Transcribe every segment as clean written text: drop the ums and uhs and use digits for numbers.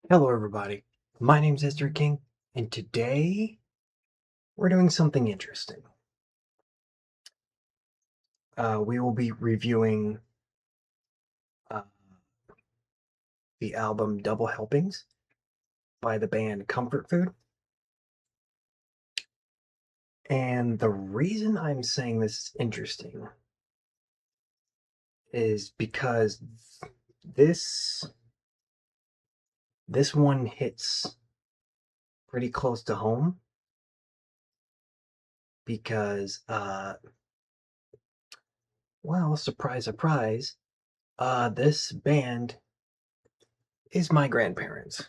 Hello, everybody. My name's Esther King, and today we're doing something interesting. We will be reviewing uh, the album Double Helpings by the band Comfort Food. And the reason I'm saying this is interesting is because this this one hits pretty close to home because well, surprise surprise, this band is my grandparents.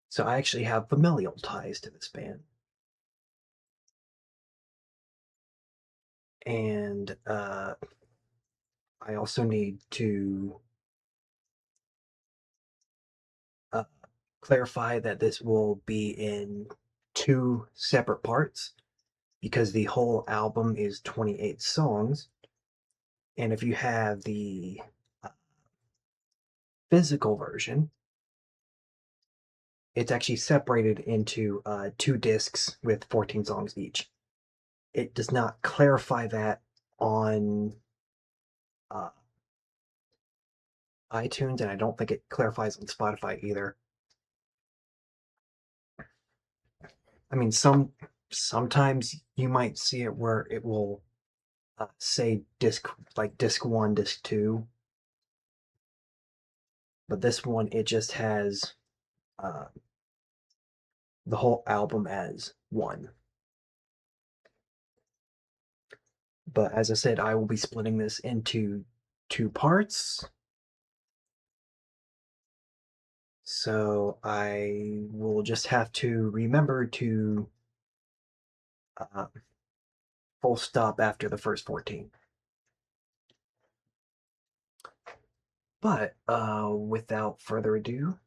So I actually have familial ties to this band. And I also need to uh, clarify that this will be in two separate parts because the whole album is 28 songs. And if you have the uh, physical version, it's actually separated into two discs with 14 songs each. It does not clarify that on uh, iTunes, and I don't think it clarifies on Spotify either. I mean, sometimes you might see it where it will say disc 1, disc 2, but this one it just has uh, the whole album as one. But as I said, I will be splitting this into two parts. So I will just have to remember to uh, full stop after the first 14. But without further ado,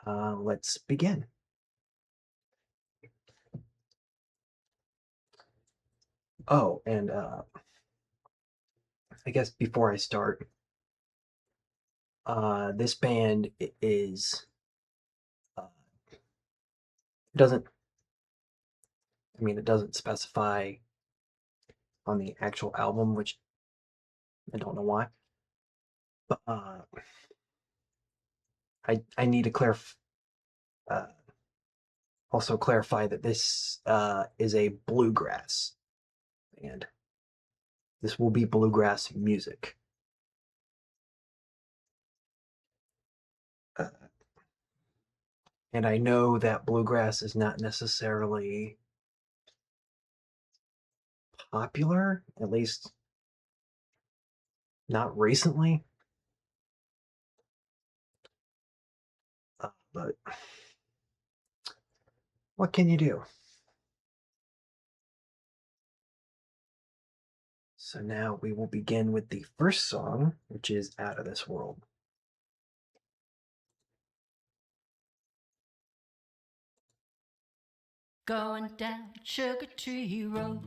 let's begin. Oh, and I guess before I start, this band is uh, doesn't it doesn't specify on the actual album, which I don't know why. But I need to uh, also clarify that this is a bluegrass band. This will be bluegrass music. Uh, and I know that bluegrass is not necessarily popular, at least not recently. But what can you do? So now we will begin with the first song, which is Out of This World. Going down Sugar Tree Road,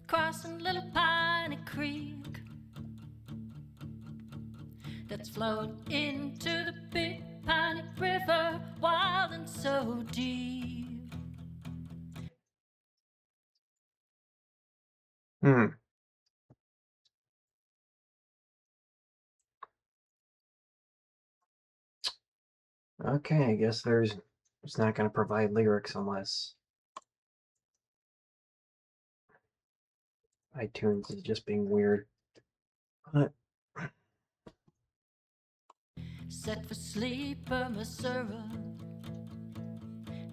crossing Little Piney Creek that's flowed into the Big Piney River, wild and so deep. Okay, I guess it's not going to provide lyrics unless iTunes is just being weird. But Set for sleeper, Missouri.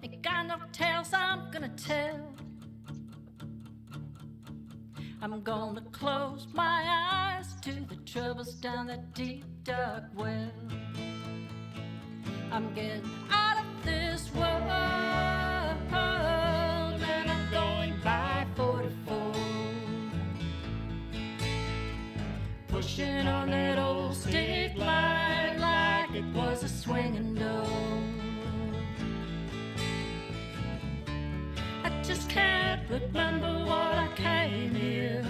Ain't got no tales I'm gonna tell. I'm gonna close my eyes to the troubles down that deep, dark well. I'm getting out of this world, and I'm going by 44. Pushing on that old stick line like it was a swinging door. I just can't remember what I came here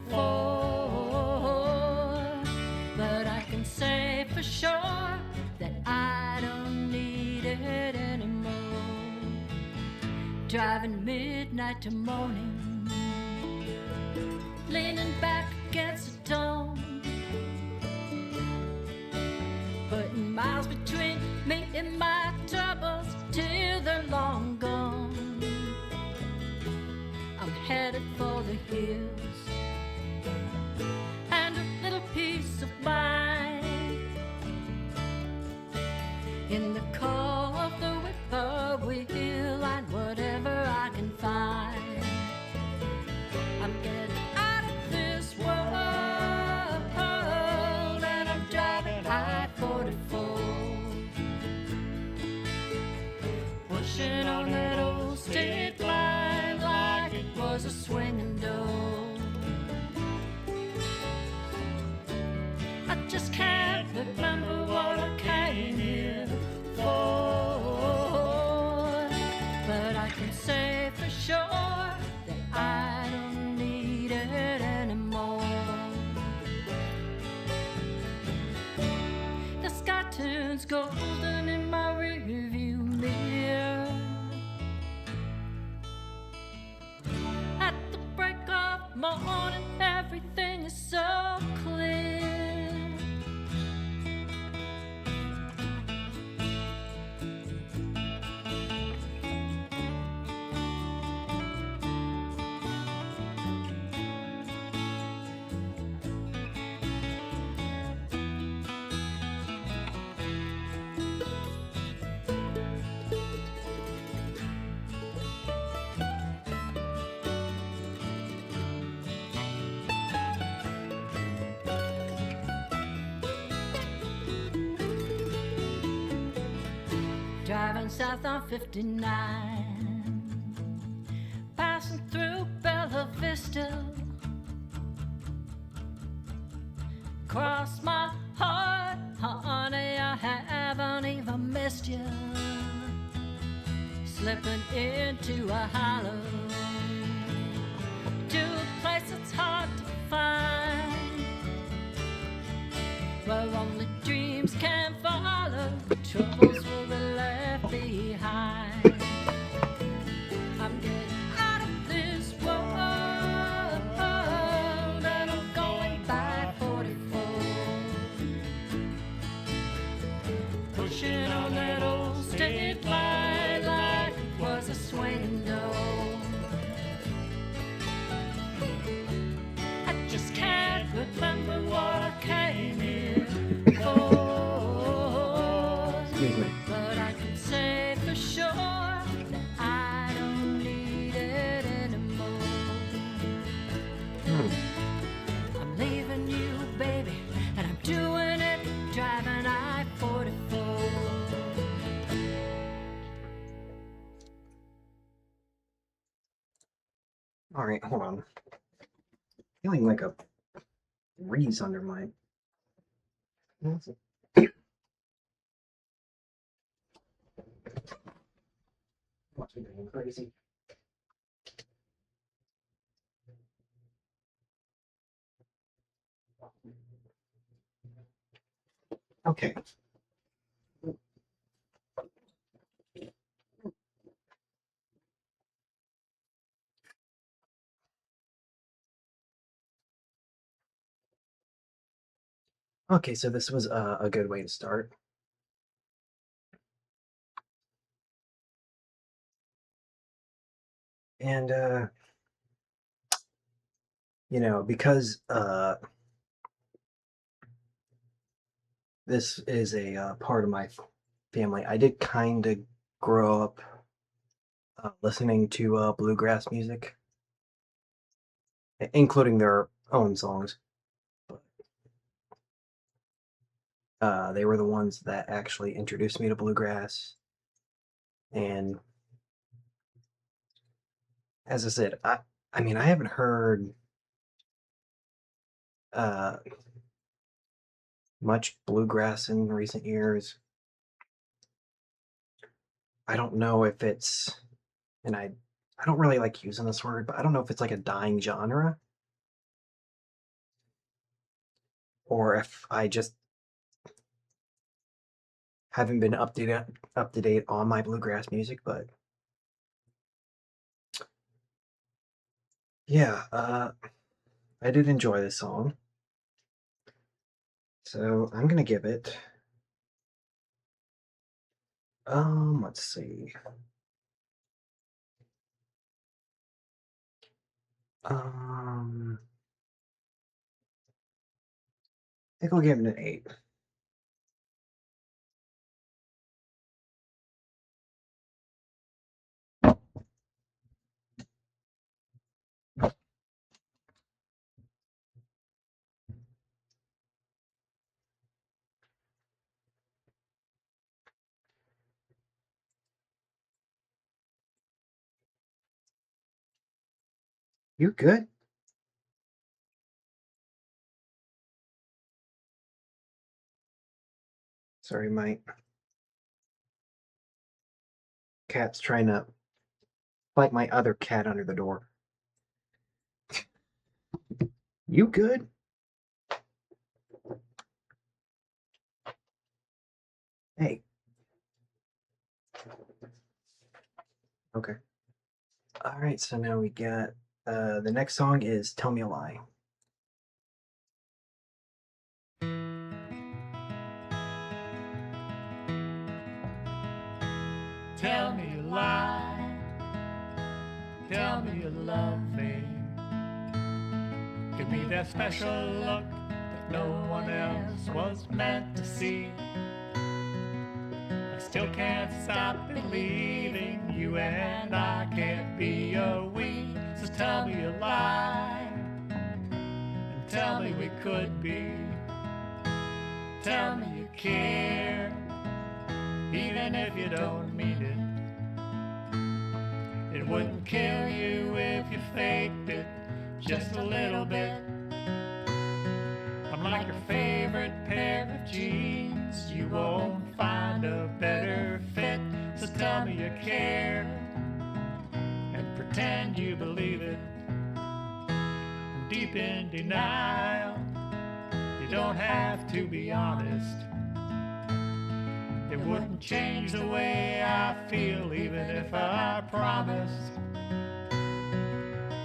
for, but I can driving midnight to morning, leaning back against the dawn, putting miles between me and my troubles till they're long gone. I'm headed for the hills and a little piece of mind in the call of the whippoorwill and whatever I can find. I'm getting out of this world and I'm driving I-44, pushing on that old state line like it was a swinging door. I just can't remember what I came here for, but I can say for sure that I don't need it anymore. The sky turns golden in my rearview mirror at the break of morning. Everything is so clear. Driving south on 59, passing through Bella Vista. Cross my heart, honey, I haven't even missed you. Slipping into a hollow, to a place that's hard to find, where only dreams can follow, troubles will be left behind. I'm getting out of this world and I'm going by 44, pushing on that old state line like it was a swinging door. I just can't remember what I came here for. But I can say for sure that I don't need it anymore. I'm leaving you, baby, and I'm doing it driving I-44. All right, hold on. Feeling like a breeze under my. Must be going crazy. Okay. Okay, so this was a good way to start. And you know, because this is a part of my family, I did kind of grow up listening to bluegrass music, including their own songs. They were the ones that actually introduced me to bluegrass. And as I said, I mean, I haven't heard uh, much bluegrass in recent years. I don't know if it's, and I don't really like using this word, but I don't know if it's like a dying genre or if I just haven't been up to date on my bluegrass music. But Yeah, I did enjoy this song. So I'm gonna give it, let's see. Um, I think I'll give it an 8. You good? Sorry, my cat's trying to fight my other cat under the door. You good? Hey. Okay. All right, so now we got the next song is Tell Me a Lie. Tell me you lie. Tell me you love me. Give me that special look that no one else was meant to see. I still can't stop believing you and I can't be a we. So tell me you lie, and tell me we could be. Tell me you care, even if you don't mean it. It wouldn't kill you if you faked it just a little bit. I'm like your favorite pair of jeans. You won't find a better fit. So tell me you care and pretend you believe it. I'm deep in denial. You don't have to be honest. It wouldn't change the way I feel even if I promised.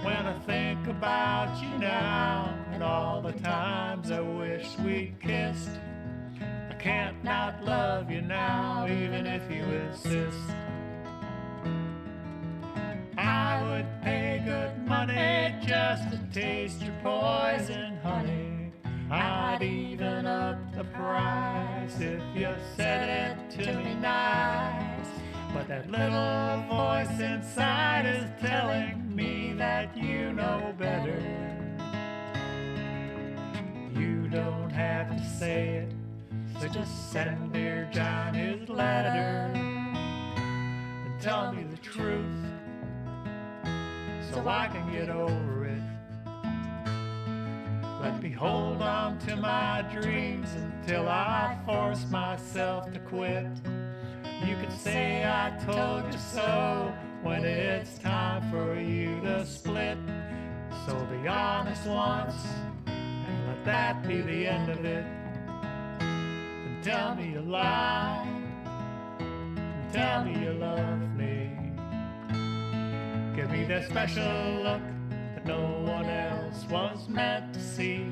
When I think about you now and all the times I wish we'd kissed, I can't not love you now even if you insist. I would pay good money just to taste your poison, honey. I'd even up the price if you said it to me nice. But that little voice inside is telling me that you know better. You don't have to say it, so just send dear John his letter and tell me the truth so I can get over it. Let me hold on to my dreams until I force myself to quit. You can say I told you so when it's time for you to split. So be honest once and let that be the end of it. And tell me you lie, and tell me you love me. Give me that special look that no one else was meant to see.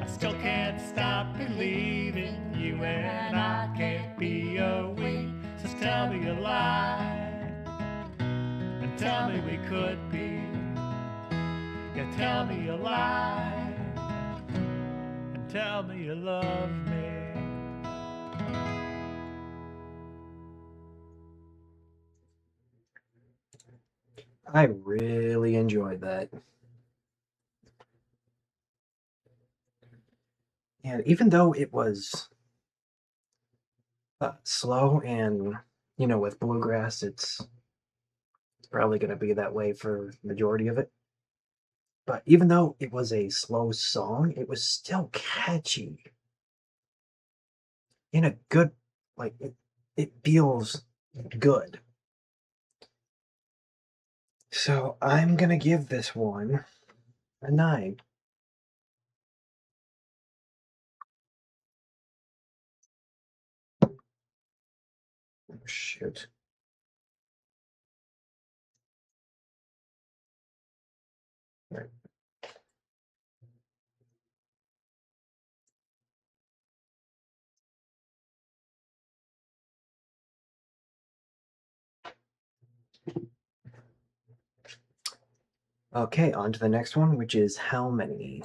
I still can't stop believing you and I can't be a we. So tell me you lie, and tell me we could be. Yeah, tell me you lie, and tell me you love me. I really enjoyed that. And even though it was slow and, with bluegrass, it's probably going to be that way for majority of it. But even though it was a slow song, it was still catchy in a good, like it feels good. So I'm gonna give this one a 9. Oh, shoot. Okay, on to the next one, which is How Many?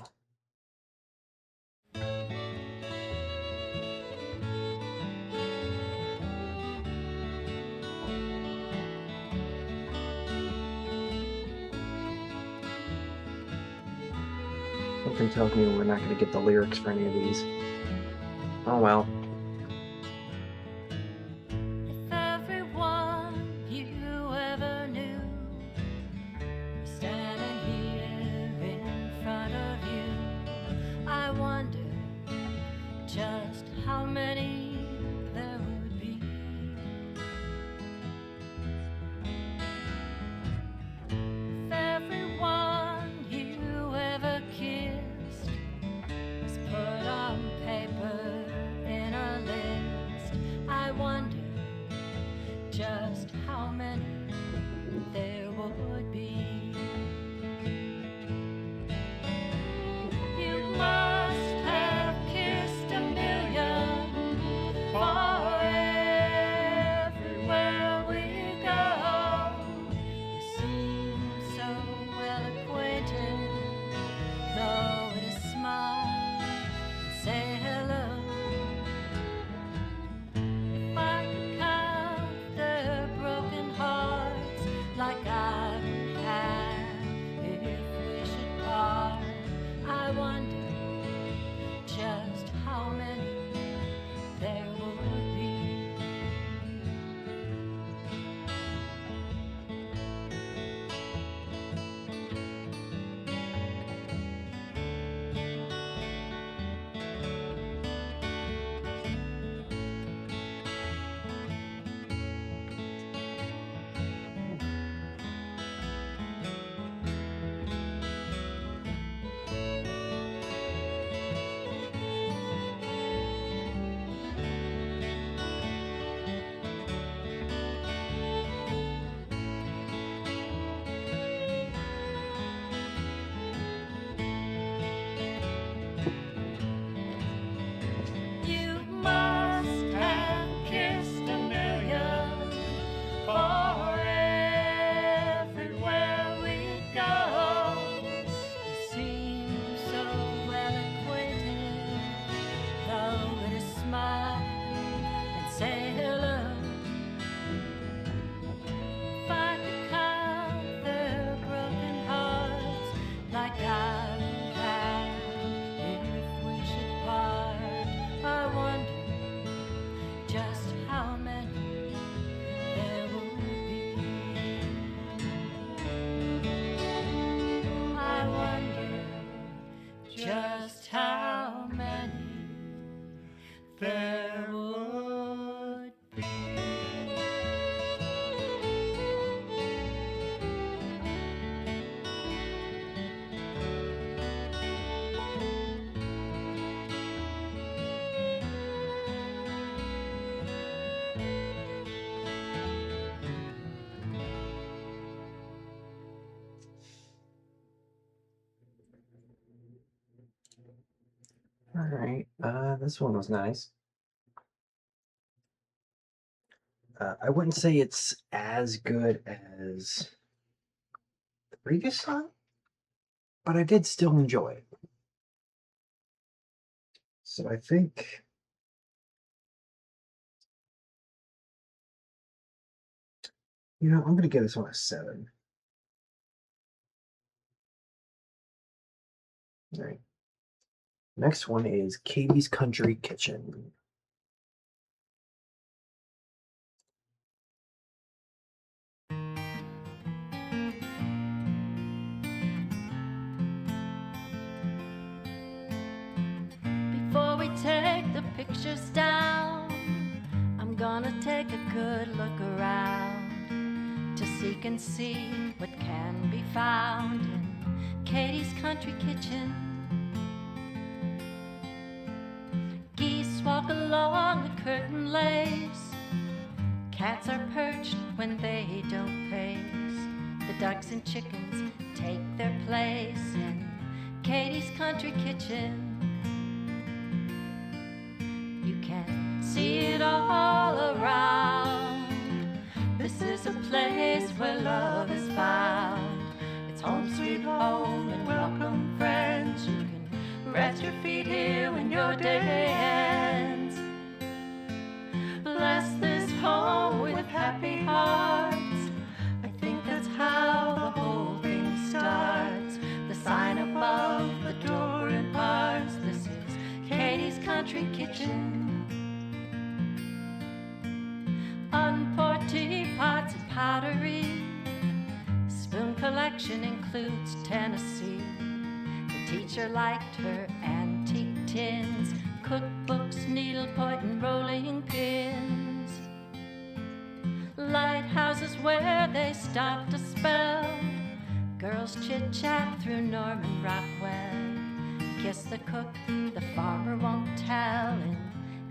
Something tells me we're not going to get the lyrics for any of these. Oh well. If everyone you ever knew was standing here in front of you, I wonder just how many there would be. If everyone you ever kissed was put on paper in a list, I wonder just how many there would be. You must have kissed a million, for everywhere we go, you seem so well acquainted, though it is smile and say hello. If I could count their broken hearts like I would have if we should part, I wonder just how many there would be. You must have kissed a million, for everywhere we go, you seem so well acquainted, though it is smile and say hello. If I could count their broken hearts like I would have if we should part, I wonder just how many there would be. I wonder just how many there would be. All right. This one was nice. I wouldn't say it's as good as the previous song, but I did still enjoy it. So I think I'm gonna give this one a 7. All right. Next one is Katie's Country Kitchen. Before we take the pictures down, I'm gonna take a good look around to seek and see what can be found in Katie's Country Kitchen. Geese walk along the curtain lace, cats are perched when they don't pace, the ducks and chickens take their place in Katie's Country Kitchen. You can see it all around. This is a place where love is found. It's home sweet home and welcome friends. You can rest your feet here when your day ends. Bless this home with happy hearts. I think that's how the whole thing starts. The sign above the door imparts, this is Katie's Country Kitchen. Unpoured teapots and pottery. Spoon collection includes Tennessee. The teacher liked her antique tins, cookbooks, needlepoint and rolling pins. Lighthouses where they stop to spell. Girls chit-chat through Norman Rockwell. Kiss the cook, the farmer won't tell in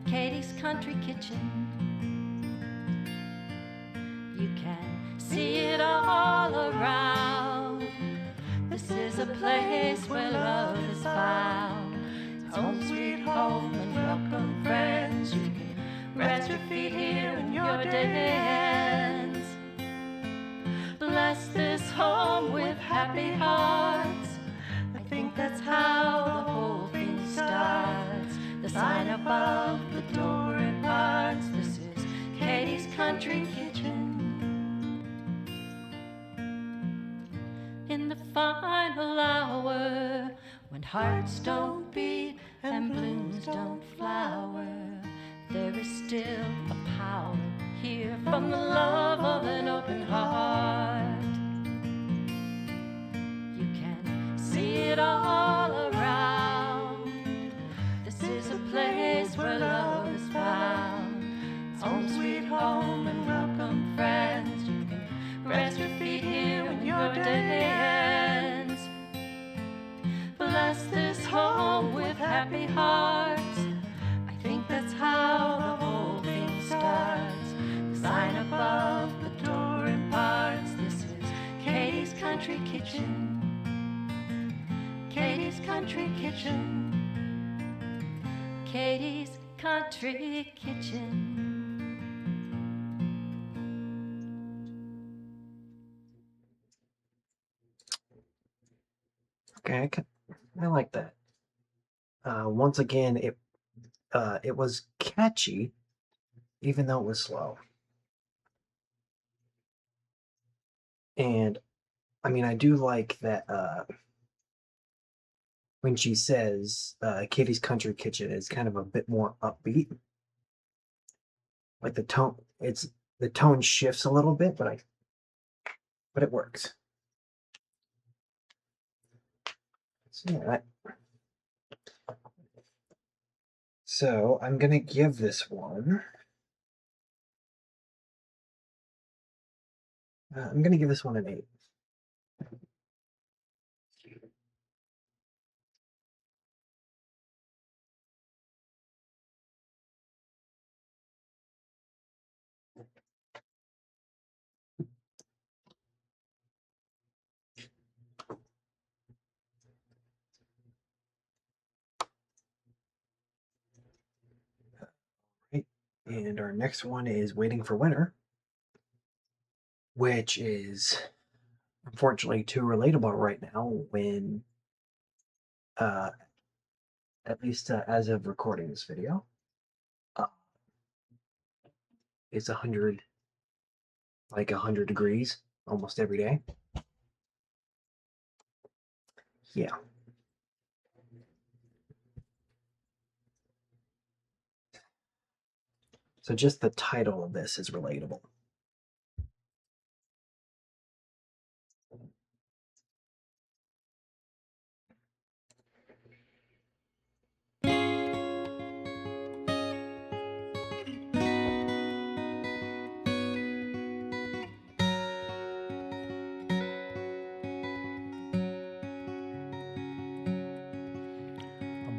Katie's Country Kitchen. You can see it all around. This is a place where love is found. It's home sweet home and welcome friends. You can rest your feet here when your day ends. Bless this home with happy hearts. I think that's how the whole thing starts. The sign above the door imparts, this is Katie's Country Kitchen. In the final hour, when hearts don't beat and blooms don't flower, there is still a power here from the love of an open heart. You can see it all around. This is a place where love is found. It's home sweet home and welcome friends. You can rest your feet here when your day ends. Bless this home with happy hearts. I think that's how the whole thing starts. The sign above the door imparts, this is Katie's Country Kitchen. Katie's Country Kitchen. Katie's Country Kitchen. Okay, I like that. Once again, it was catchy, even though it was slow. And I mean, I do like that when she says Katie's Country Kitchen is kind of a bit more upbeat. Like the tone shifts a little bit, but it works. So, yeah, so I'm gonna give this one. I'm gonna give this one an 8. Right. And our next one is Waiting for Winter, which is unfortunately too relatable right now when at least as of recording this video, it's 100 degrees almost every day. Yeah. So just the title of this is relatable.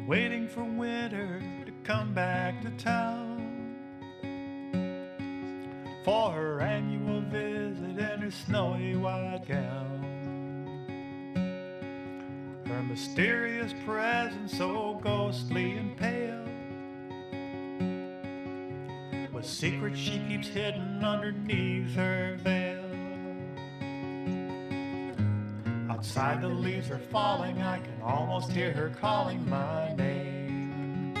Waiting for winter to come back to town for her annual visit in her snowy white gown. Her mysterious presence so ghostly and pale, with secrets she keeps hidden underneath her veil. Outside the leaves are falling, I can almost hear her calling my name.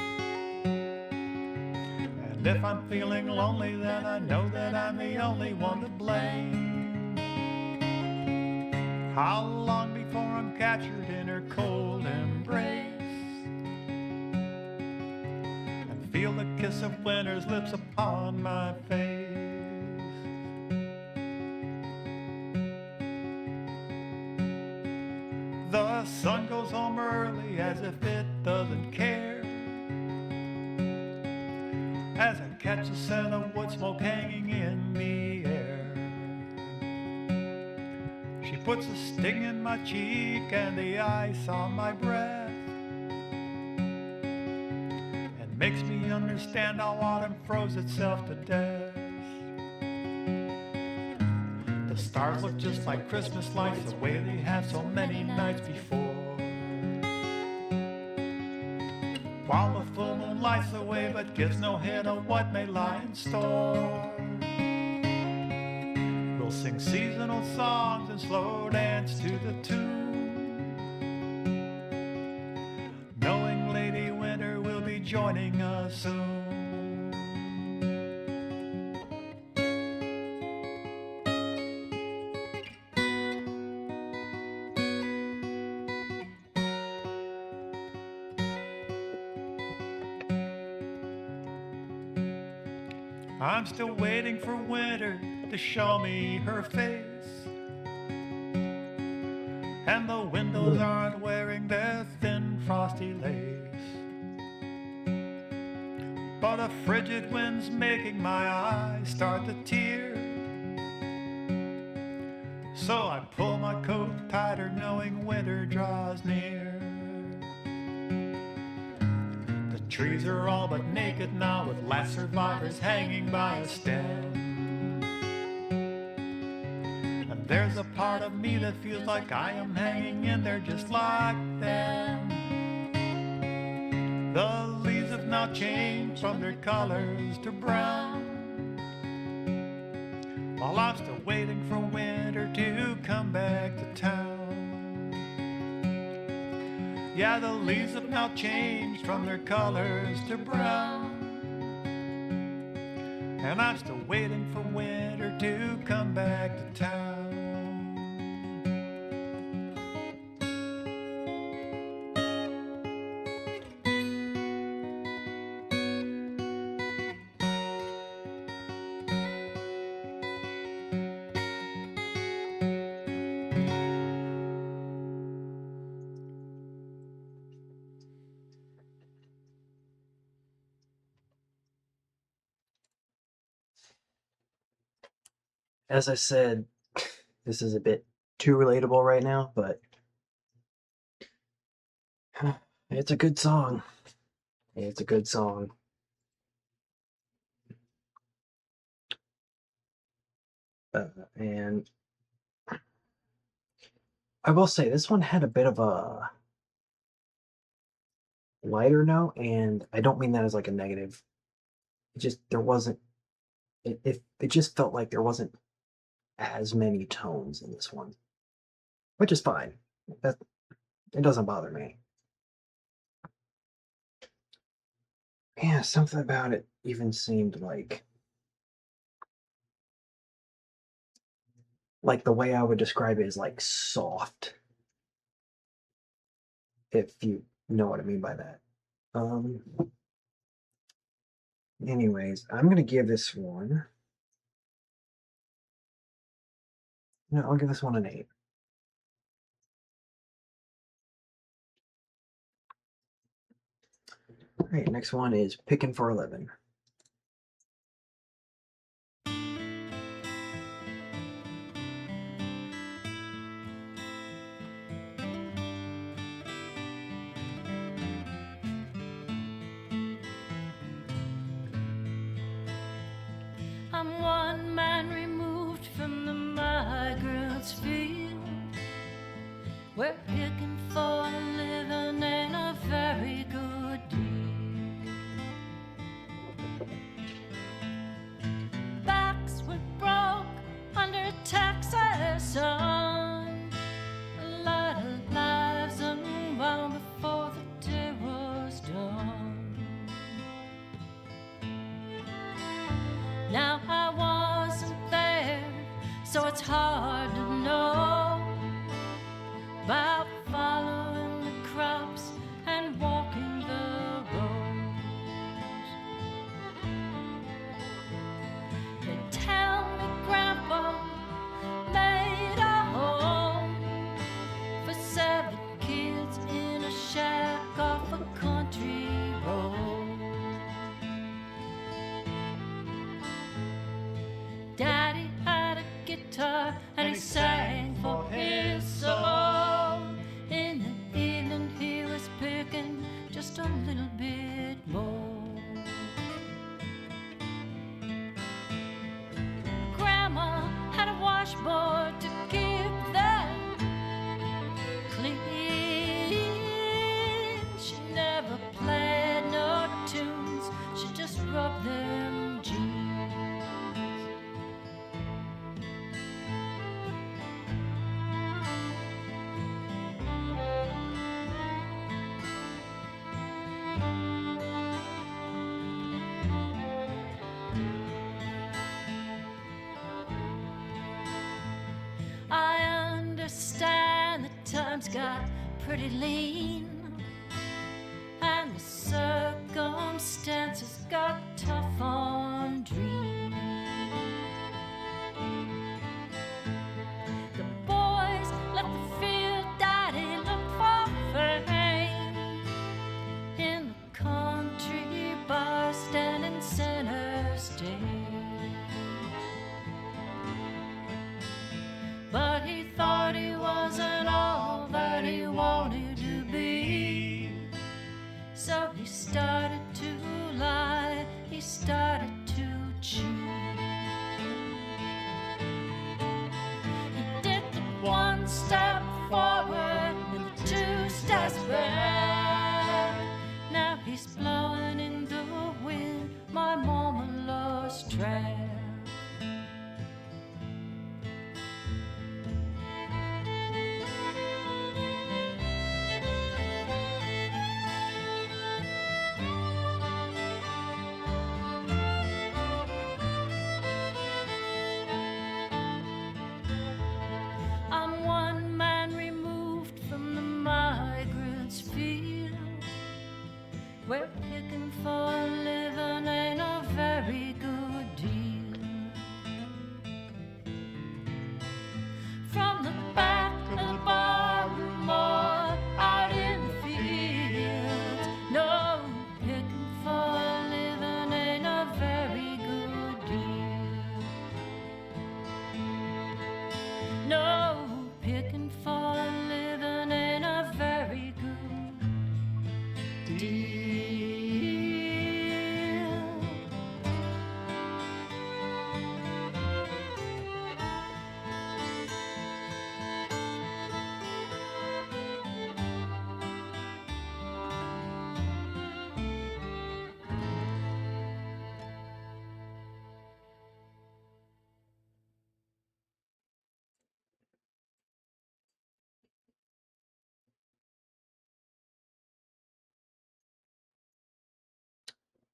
And if I'm feeling lonely, then I know that I'm the only one to blame. How long before I'm captured in her cold embrace and feel the kiss of winter's lips upon my face? The sun goes home early as if it doesn't care, as I catch the scent of wood smoke hanging in the air. She puts a sting in my cheek and the ice on my breath, and makes me understand how autumn froze itself to death. The stars look just like Christmas lights, the way they have so many nights before, while the full moon lights the way but gives no hint of what may lie in store. We'll sing seasonal songs and slow dance to the tune, knowing Lady Winter will be joining us soon. I'm still waiting for winter to show me her face, and the windows aren't wearing their thin frosty lace, but a frigid wind's making my eyes start to tear. So I pull my coat tighter, knowing winter draws near. The trees are all but naked now, with last survivors hanging by a stem. And there's a part of me that feels like I am hanging in there just like them. The leaves have now changed from their colors to brown, while I'm still waiting for winter to come back to town. Yeah, the leaves have now changed from their colors to brown, and I'm still waiting for winter to come back to town. As I said, this is a bit too relatable right now, but it's a good song. It's a good song. And I will say this one had a bit of a lighter note, and I don't mean that as like a negative. It just there wasn't it just felt like there wasn't as many tones in this one, which is fine. That it doesn't bother me. Yeah, something about it even seemed like the way I would describe it is like soft, if you know what I mean by that. Um Anyways, I'm gonna give this one. No, I'll give this one an 8. All right, next one is Pickin For A Livin. I'm one man removed from the migrant's field. We're picking for a living and a very good deal. Backs were broke under Texas sun. A lot it's hard to know about following the crops and walking the roads. They tell me Grandpa made a home for 7 kids in a shack off a country road. Daddy had a guitar and he sang for his soul. In the evening he was picking just a little bit more. Grandma had a washboard to keep them clean. She never played no tunes, she just rubbed them jeans. I understand the times got pretty lean and the circumstances got tough on dreams. The boys left the field, Daddy looked for fame in the country bar standing center stage. But he thought he wasn't all that he wanted to be. So he started to lie, he started to cheat. He did the 1 step forward and the 2 steps back. Now he's blowing in the wind, my mama lost track. I'm 1 man removed from the migrants' field, where picking for a living ain't a very good deal. From the back of the barroom or out in the fields, no, picking for a living ain't a very good deal. No, picking for a living ain't a very good deal.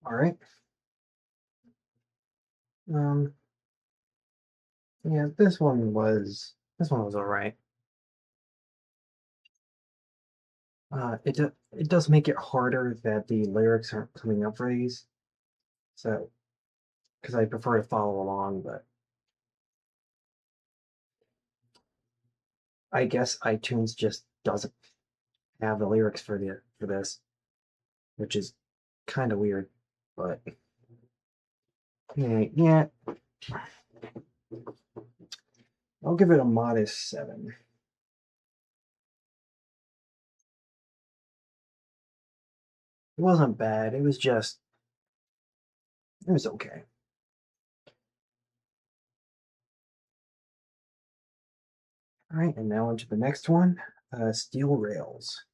All right. Yeah, this one was all right. It does make it harder that the lyrics aren't coming up for these, so because I prefer to follow along, but I guess iTunes just doesn't have the lyrics for this, which is kind of weird, but yeah, I'll give it a modest 7. It wasn't bad. It was okay. All right, and now into the next one, Steel Rails.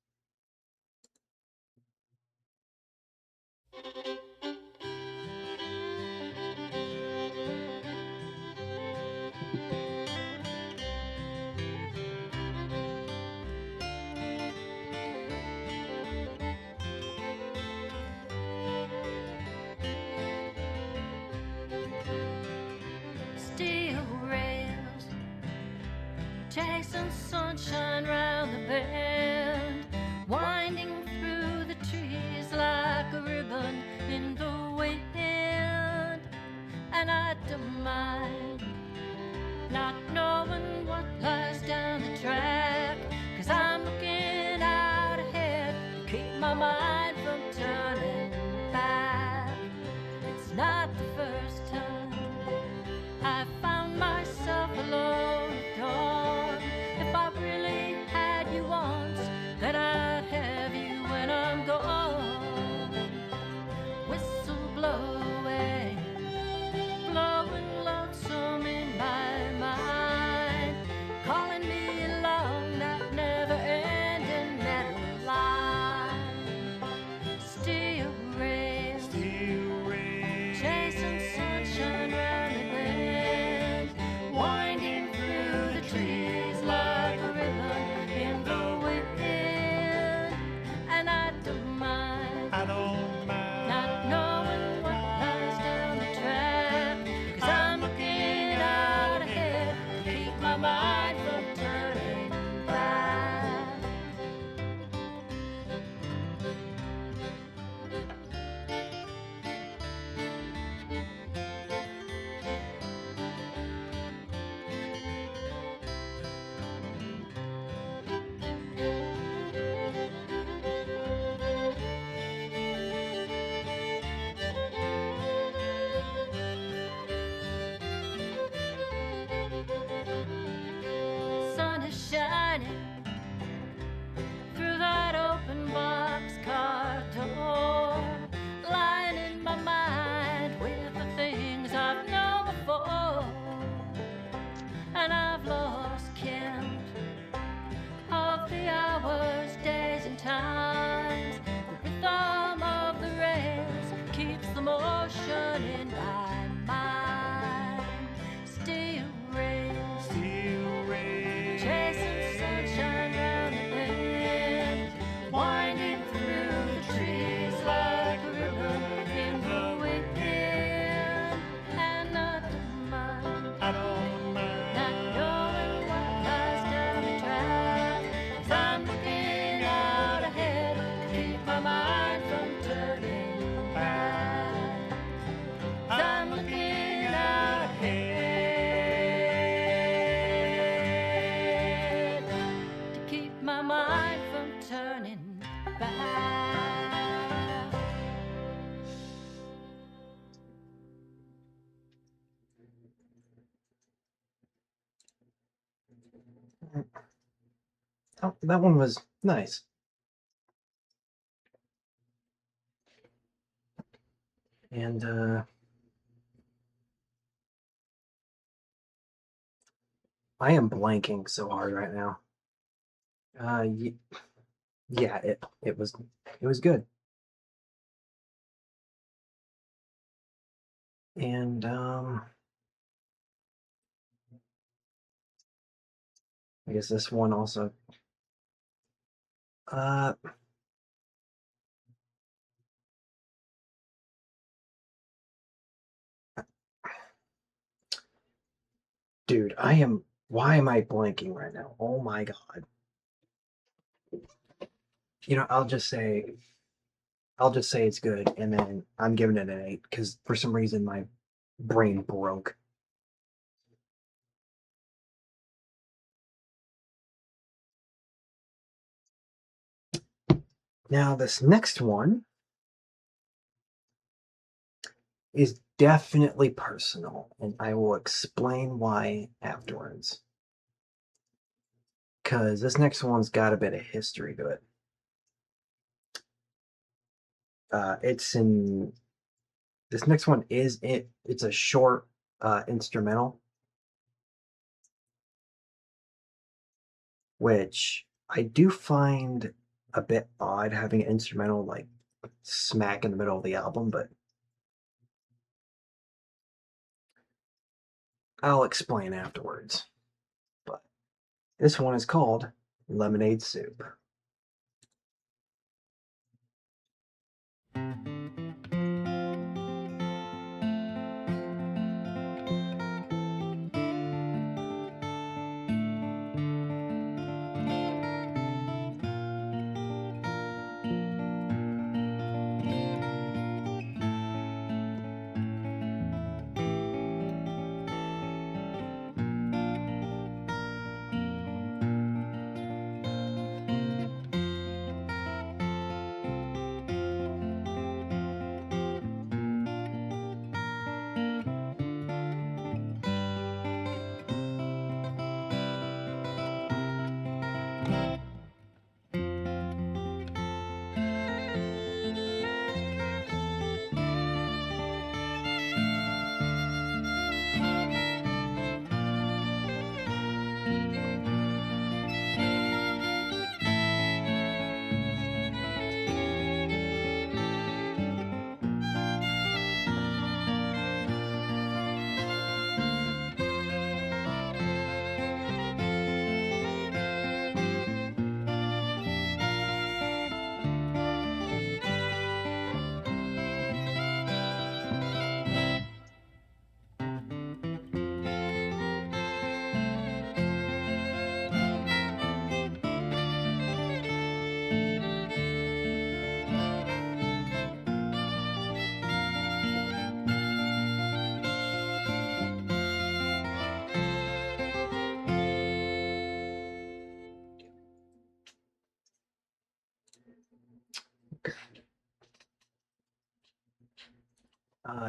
Steel rails chasing sunshine round the bend, winding through the trees like a ribbon in the wind. And I don't mind not knowing what lies down the track, 'cause I'm looking out ahead to keep my mind from turning back. It's not the first time I found myself alone at dawn. If I really had you once, then I'd have you when I'm gone. Whistle blow away, blowing lonesome in my mind, calling me along that never-ending meadow line. Steel rails, chasing sunshine round the bend, winding through the trees like a ribbon in the wind. And I don't mind not knowing what lies down the track, 'cause I'm looking out ahead to keep my mind from turning back. Sun is shining through that open boxcar door, lying in my mind with the things I've known before. And I've lost count of the hours, days and times. The rhythm of the rails keeps the motion in my mind. Steel rails, chasing sunshine round the bend, winding through the trees like a ribbon in the wind. And I don't mind not knowing what lies down the track, 'cause I'm looking out ahead to keep my mind from turning back. 'Cause I'm looking out ahead to keep my mind from turning back. Oh, that one was nice. And I am blanking so hard right now. Yeah, it was good. And I guess this one also. Dude, why am I blanking right now? Oh my God. I'll just say it's good, and then I'm giving it an 8 because for some reason my brain broke. Now this next one is definitely personal, and I will explain why afterwards. Because this next one's got a bit of history to it. This next one it's a short instrumental, which I do find a bit odd having an instrumental like smack in the middle of the album, but I'll explain afterwards. But this one is called Lemonade Soup.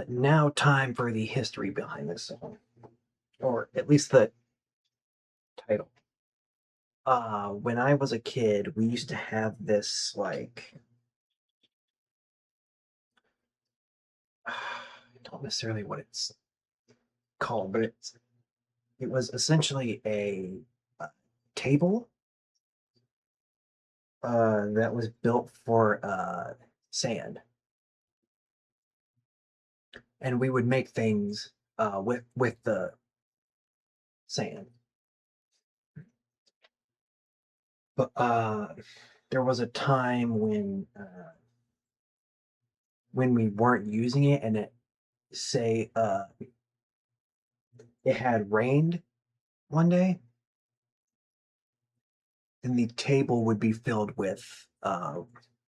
Now, time for the history behind this song, or at least the title. When I was a kid, we used to have this like I don't necessarily what it's called, but it was essentially a table that was built for sand, and we would make things with the sand. But there was a time when we weren't using it, and it say it had rained one day, and the table would be filled with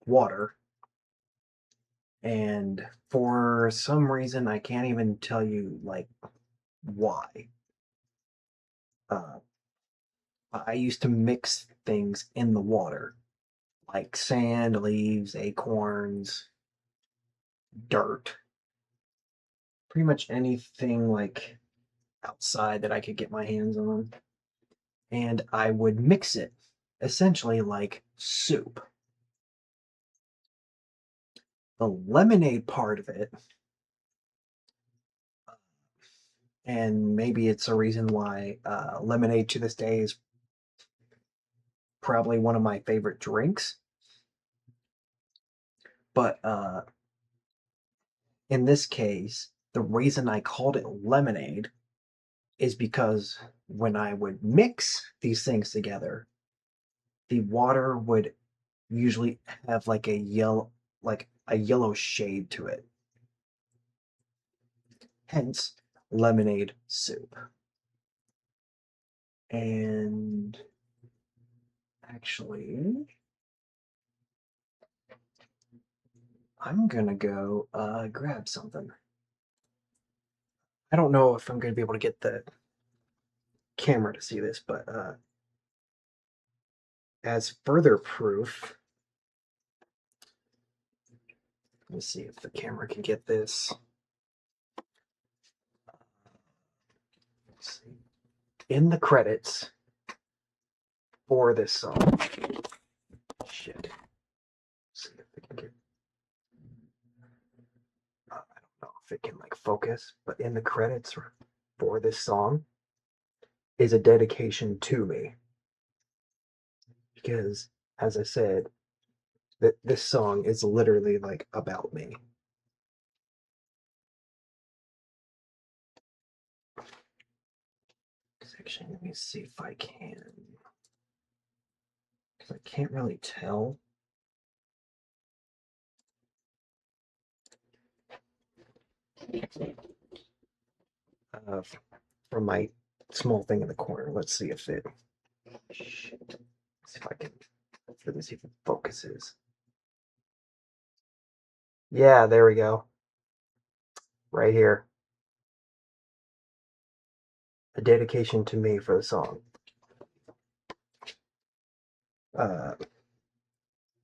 water. And for some reason, I can't even tell you like why. Uh, I used to mix things in the water, like sand, leaves, acorns, dirt, pretty much anything like outside that I could get my hands on. And I would mix it essentially like soup. The lemonade part of it, and maybe it's a reason why lemonade to this day is probably one of my favorite drinks. But in this case, the reason I called it lemonade is because when I would mix these things together, the water would usually have like a yellow shade to it. Hence lemonade soup. And actually, I'm gonna go grab something. I don't know if I'm gonna be able to get the camera to see this, but as further proof, let's see if the camera can get this. Let's see. In the credits for this song, shit. Let's see if it can get. I don't know if it can like focus, but in the credits for this song is a dedication to me because, as I said, that this song is literally like about me. Section. Let me see if I can, because I can't really tell. Uh, from my small thing in the corner. Let's see if it. Shit. Let's see if I can. Let me see if it focuses. Yeah, there we go. Right here. A dedication to me for the song. Uh,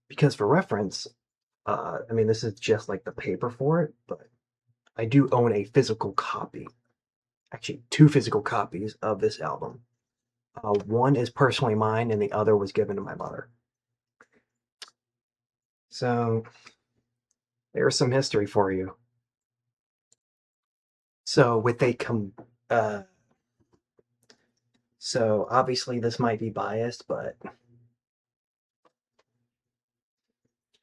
because for reference, I mean, this is just like the paper for it, but I do own a physical copy. Actually, two physical copies of this album. One is personally mine, and the other was given to my mother. So there's some history for you. So with a so obviously this might be biased, but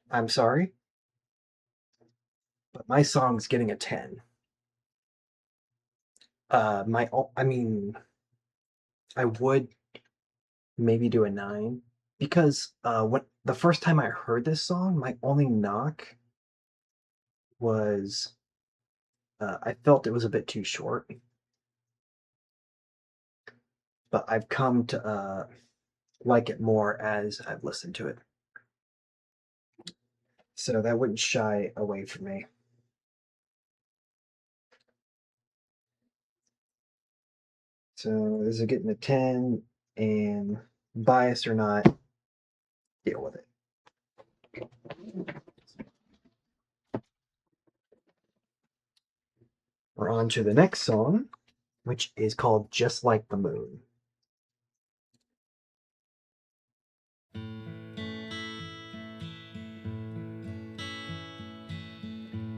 I'm sorry, but my song's getting a 10. I mean, I would maybe do a 9 because when the first time I heard this song, my only knock was I felt it was a bit too short, but I've come to like it more as I've listened to it. So that wouldn't shy away from me. So this is getting a 10, and biased or not, deal with it. We're on to the next song, which is called Just Like the Moon.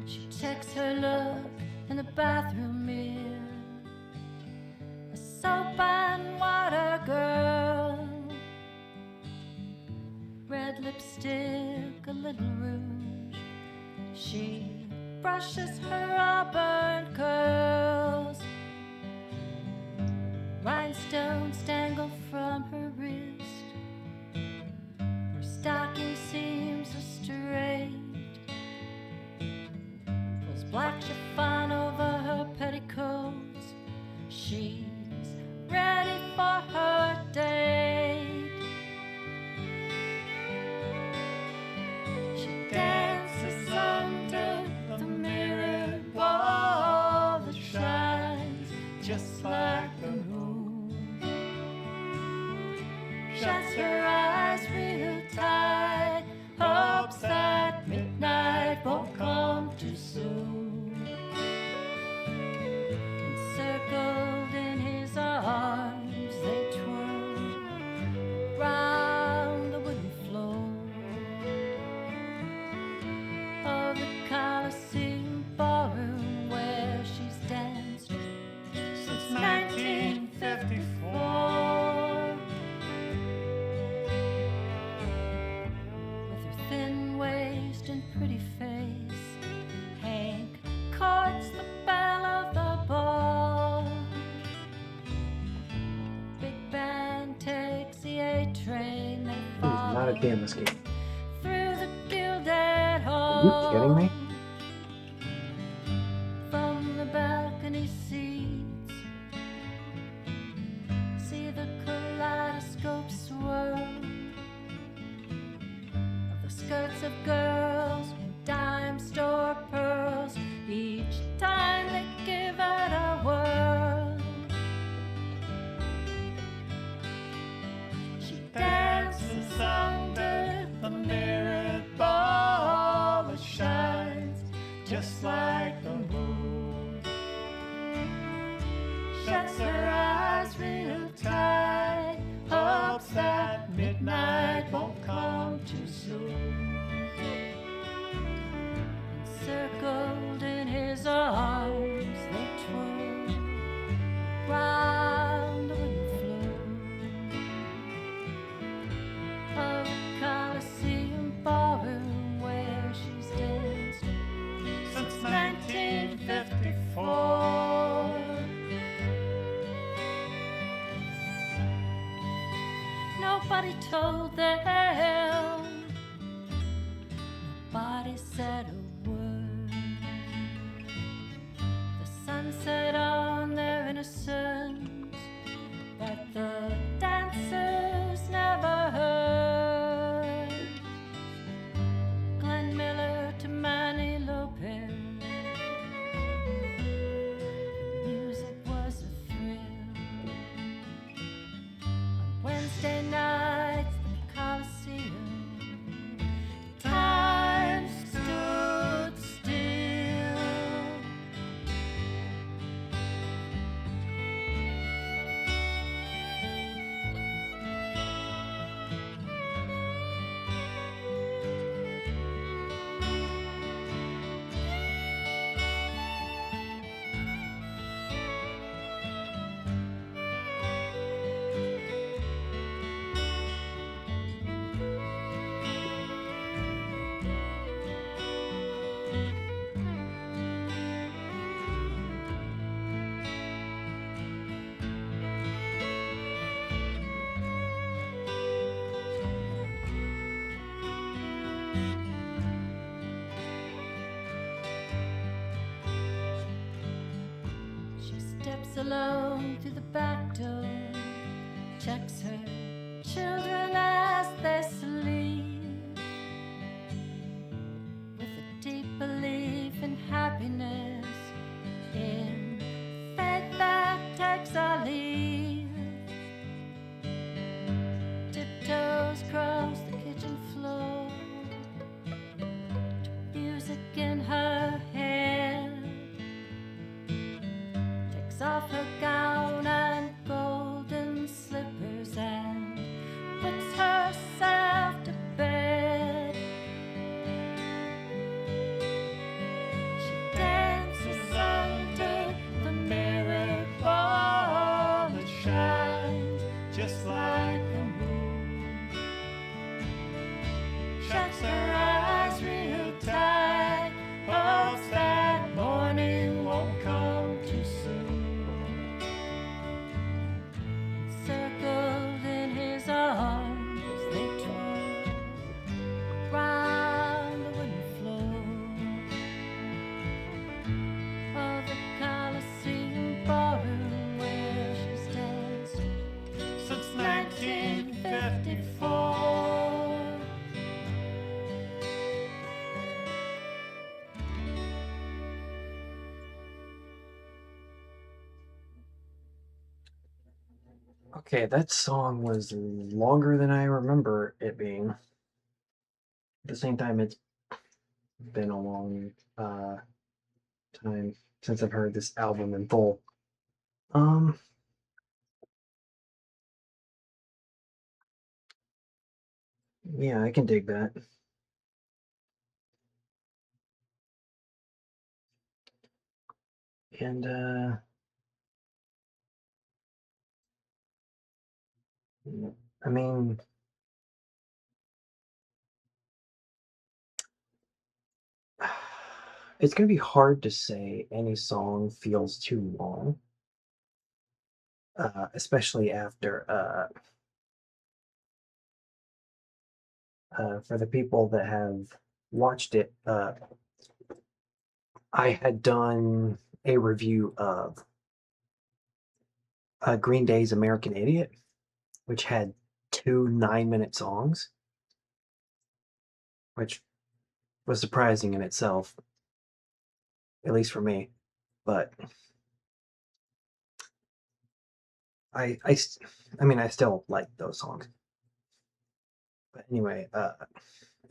She checks her look in the bathroom mirror, a soap and water girl, red lipstick, a little rouge. She brushes her auburn curls, rhinestones dangle from her wrist, her stocking seams are straight, pulls black chiffon over her petticoats. She's ready for her date. She dances under the mirrored ball that shines just like the moon. Shuts her eyes real tight, hopes that midnight won't come too soon. Encircled in his arms, they twirl round the wooden floor of the Coliseum ballroom where she's danced since 1954. With her thin waist and pretty face, Hank courts the belle of the ball. Big band takes the A train, they He's follow not a damn escape. through the gilded hall. Are you kidding me? From the balcony seats, see the kaleidoscope swirl of the skirts of girls with dime store pearls. Each time they give it a whirl, she dances under the mirrored ball that shines just like the moon. Shuts her eyes real tight, hopes that midnight won't come too soon. Encircled in his arms, they twirl round the wooden floor of the Coliseum ballroom where she's danced since 1954. Nobody told them, nobody said a word. The sunset on their innocence that the dancers never heard. Glenn Miller to Manny Lopez, music was a thrill. On Wednesday nights, the Coliseum, time stood still. She steps alone through the back door, checks her children as they sleep, with a deep belief in happiness, in faith that takes a leap. Tiptoes across the kitchen floor, to music in her head, Okay, that song was longer than I remember it being. At the same time, it's been a long time since I've heard this album in full. Um, yeah, I can dig that. And I mean, it's gonna be hard to say any song feels too long, especially after for the people that have watched it. I had done a review of Green Day's American Idiot, which had two 9-minute songs, which was surprising in itself, at least for me. But I, I, st- I mean, I still like those songs. But anyway,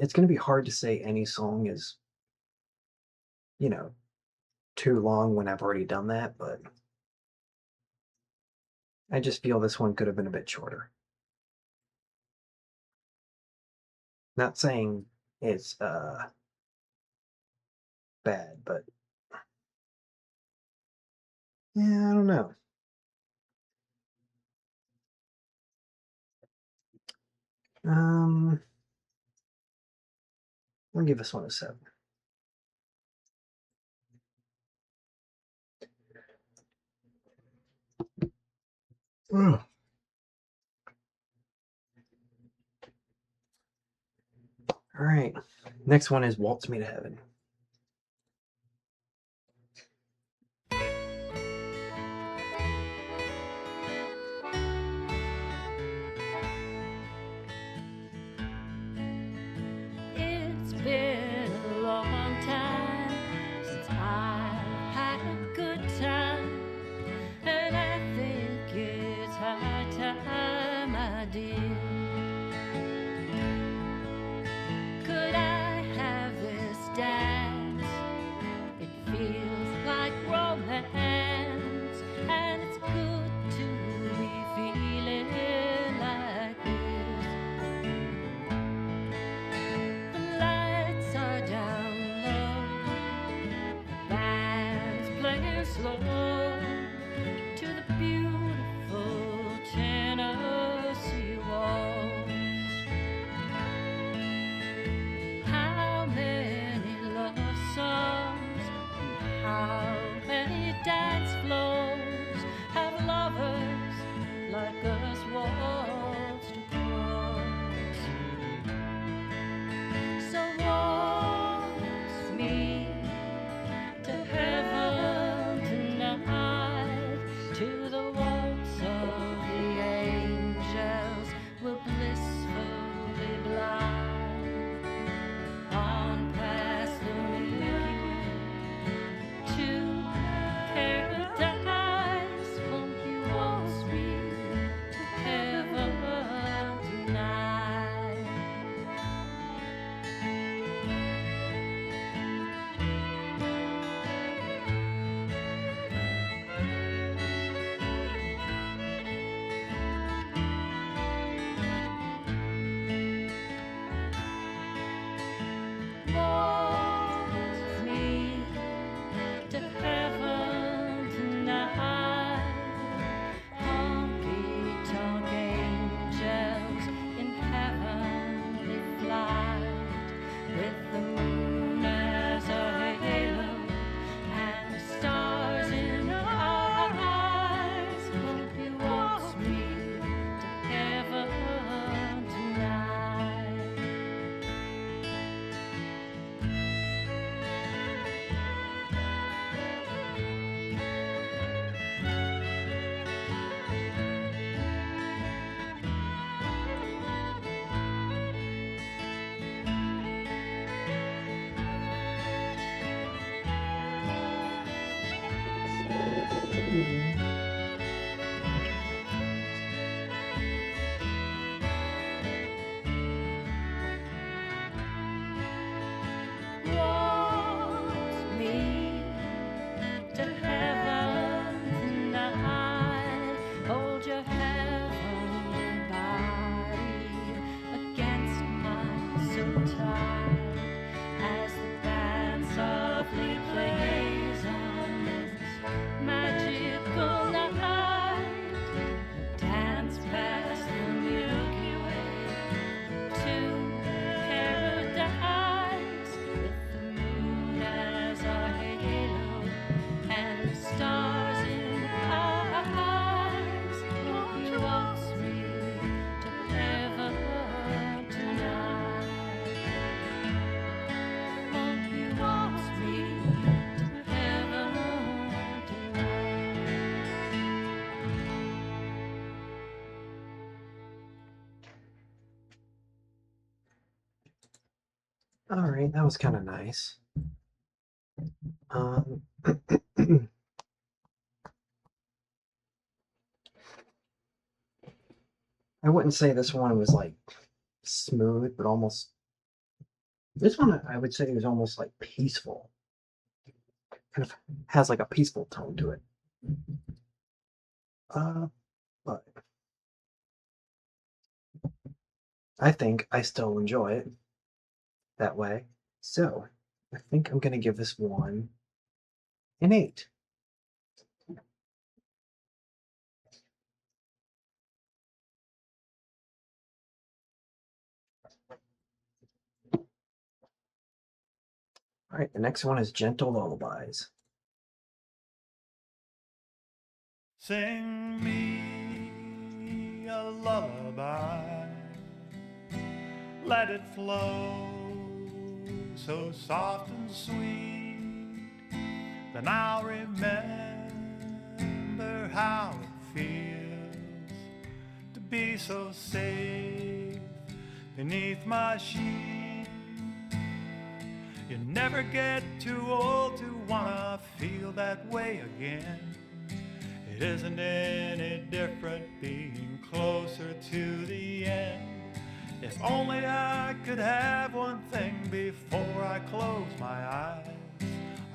it's going to be hard to say any song is, you know, too long when I've already done that. But I just feel this one could have been a bit shorter. Not saying it's bad, but yeah, I don't know. Um, I'll give this one a 7. Ugh. All right, next one is Waltz Me to Heaven. It's been a long time since I've had a good time, and I think it's high time I did. Could I have this dance? It feels like romance, and it's good to be feeling like this. The lights are down low, the band's playing slow to the beautiful Tennessee waltz. How many love songs and how many dance floors have lovers like us waltzed across? So waltz me to heaven tonight. All right, that was kind of nice. Um, I wouldn't say this one was like smooth, but almost. This one I would say is almost like peaceful. Kind of has like a peaceful tone to it. But I think I still enjoy it that way. So I think I'm gonna give this one an 8. All right, the next one is Gentle Lullabies. Sing me a lullaby, let it flow so soft and sweet. Then I'll remember how it feels to be so safe beneath my sheet. You never get too old to wanna feel that way again. It isn't any different being closer to the end. If only I could have one thing before I close my eyes.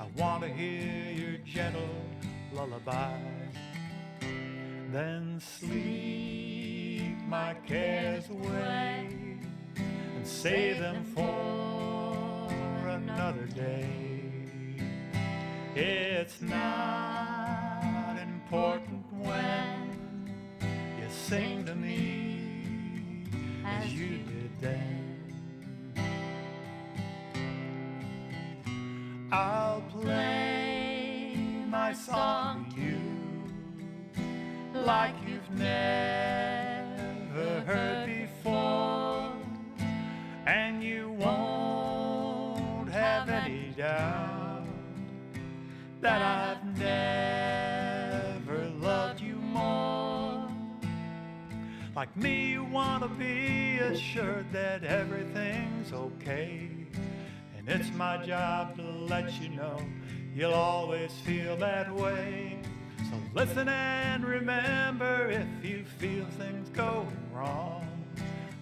I want to hear your gentle lullaby. Then sleep my cares away and save them for another day. It's not important when you sing to me as you did then. I'll play my song to you like you've never heard before, and you won't have any doubt that I've never loved you more. Like me, you want to be assured that everything's okay, and it's my job to let you know you'll always feel that way. So listen and remember, if you feel things going wrong,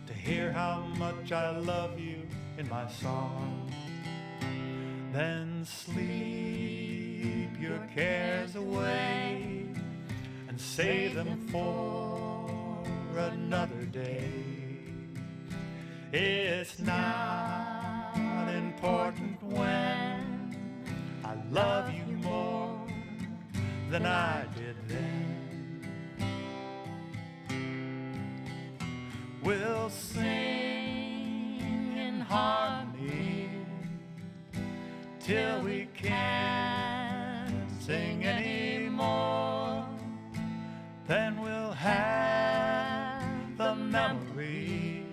to hear how much I love you in my song. Then sleep your cares away and save them for another day. It's not important when I love you more than I did then. We'll sing in harmony till we can't sing anymore. Then we'll have the memories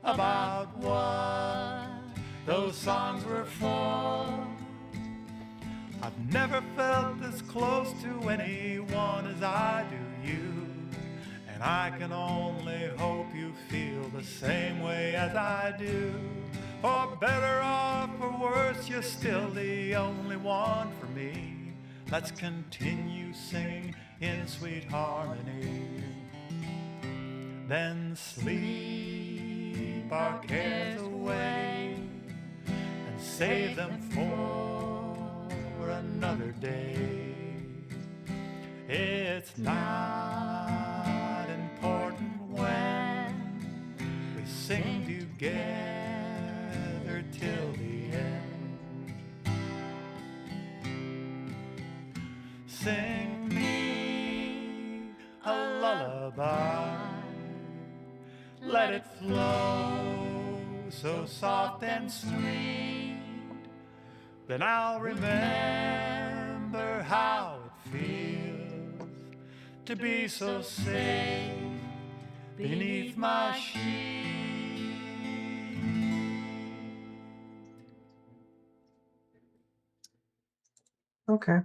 about what those songs were for. I've never felt this close to anyone as I do you, and I can only hope you feel the same way as I do. For better or for worse, you're still the only one for me. Let's continue singing in sweet harmony. Then sleep our cares away and save them for another day. It's not important when we sing together till the end. Sing me a lullaby, let it flow so soft and sweet. Then I'll remember how it feels to be so safe beneath my sheet. Okay.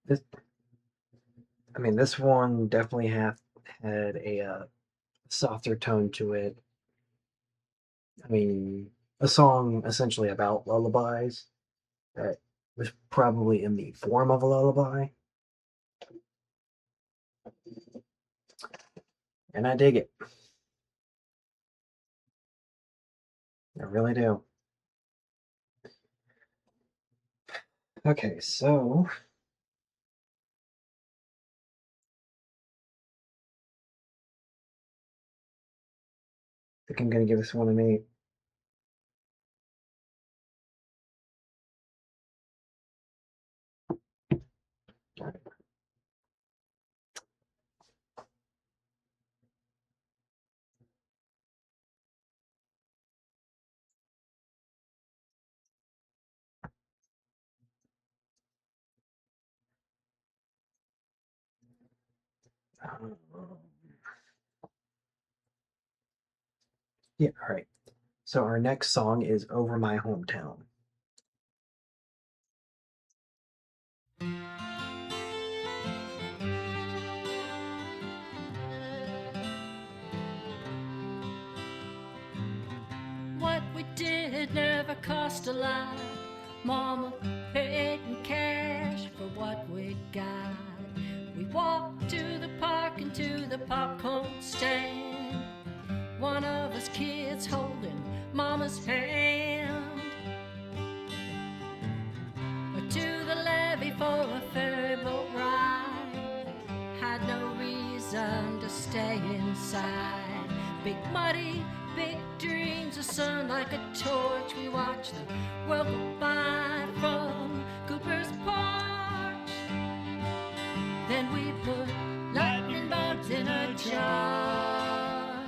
This, I mean, this one definitely had a softer tone to it. I mean, a song essentially about lullabies that was probably in the form of a lullaby, and I dig it. I really do. Okay, so I think I'm gonna give this one an 8. Um, yeah, all right. So our next song is Over My Hometown. What we did never cost a lot. Mama paid in cash for what we got. We walked to the park and to the popcorn stand. One of us kids holding Mama's hand. To the levee for a ferry boat ride. Had no reason to stay inside. Big muddy, big dreams, the sun like a torch. We watched the world go by from Cooper's porch. Then we put lightning bugs in a jar,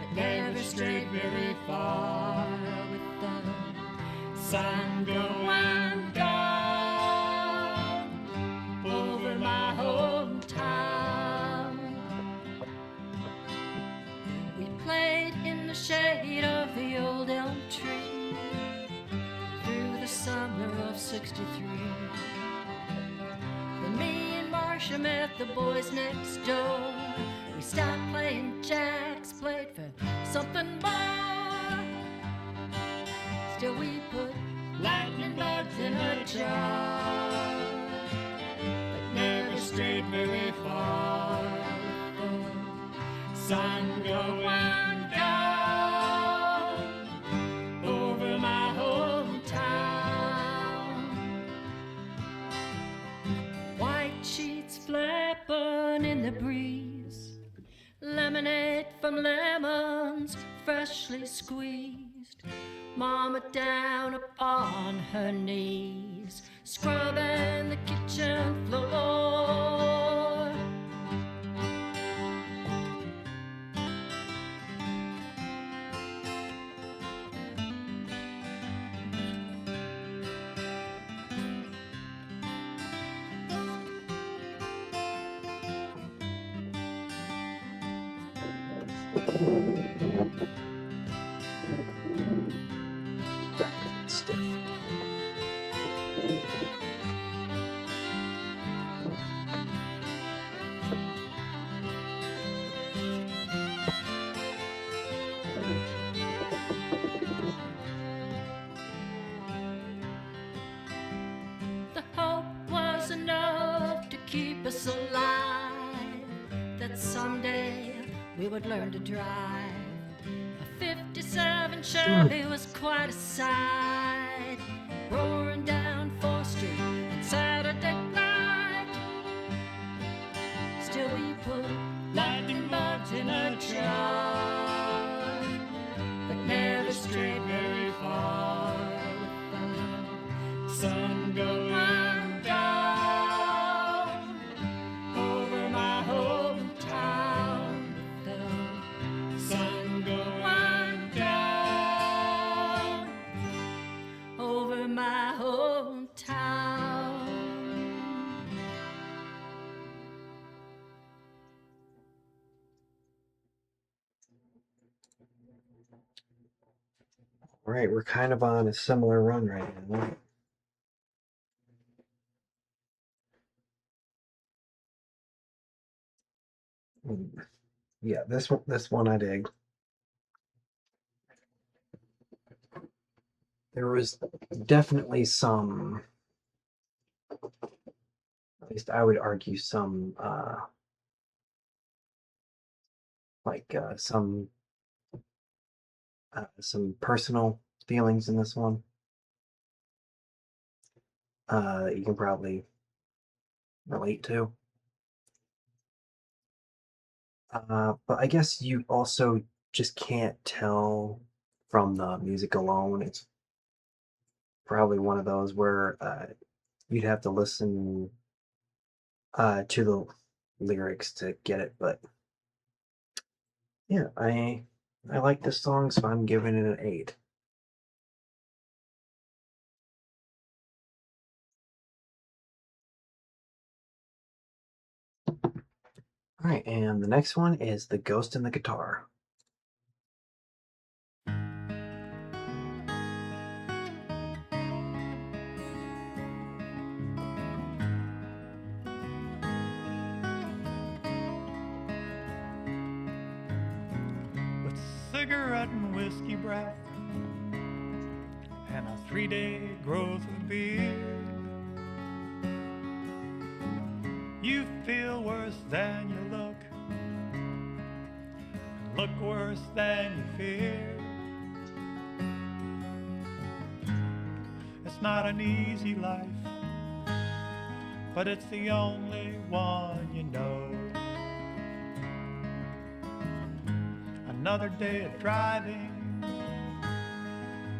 but never strayed very far with the sun going down over my hometown. We played in the shade of the old elm tree through the summer of '63. Then me and Marcia met the boys next door. We stopped playing jacks, played for something more. Still we put lightning bugs in a jar, but never strayed very far with the sun going down over my hometown. White sheets flapping in the breeze, lemonade from lemons freshly squeezed. Mama down upon her knees, scrubbing the kitchen floor. Stiff. The hope was enough to keep us alive, that someday we would learn to drive. A '57 Chevy was quite a sight, roaring down 4th Street on Saturday night. Still we put lightning bugs in a jar, but never strayed very far with the sun going down over my hometown. The sun going down over my hometown. All right, we're kind of on a similar run right now. Yeah, this one I dig. There was definitely some, at least I would argue, some like some personal feelings in this one that you can probably relate to. But I guess you also just can't tell from the music alone. It's probably one of those where you'd have to listen to the lyrics to get it. But yeah, I like this song, so I'm giving it an 8. All right, and the next one is The Ghost in the Guitar. With cigarette and whiskey breath and a 3-day growth of beer, you feel worse than you look, and look worse than you fear. It's not an easy life, but it's the only one you know. Another day of driving,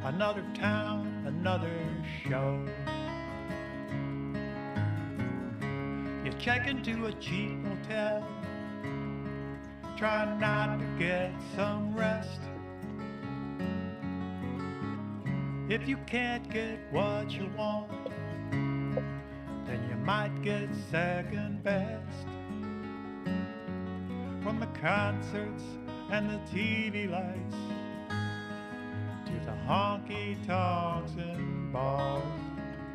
another town, another show. You check into a cheap hotel, trying not to get some rest. If you can't get what you want, then you might get second best. From the concerts and the TV lights to the honky-tonks and bars,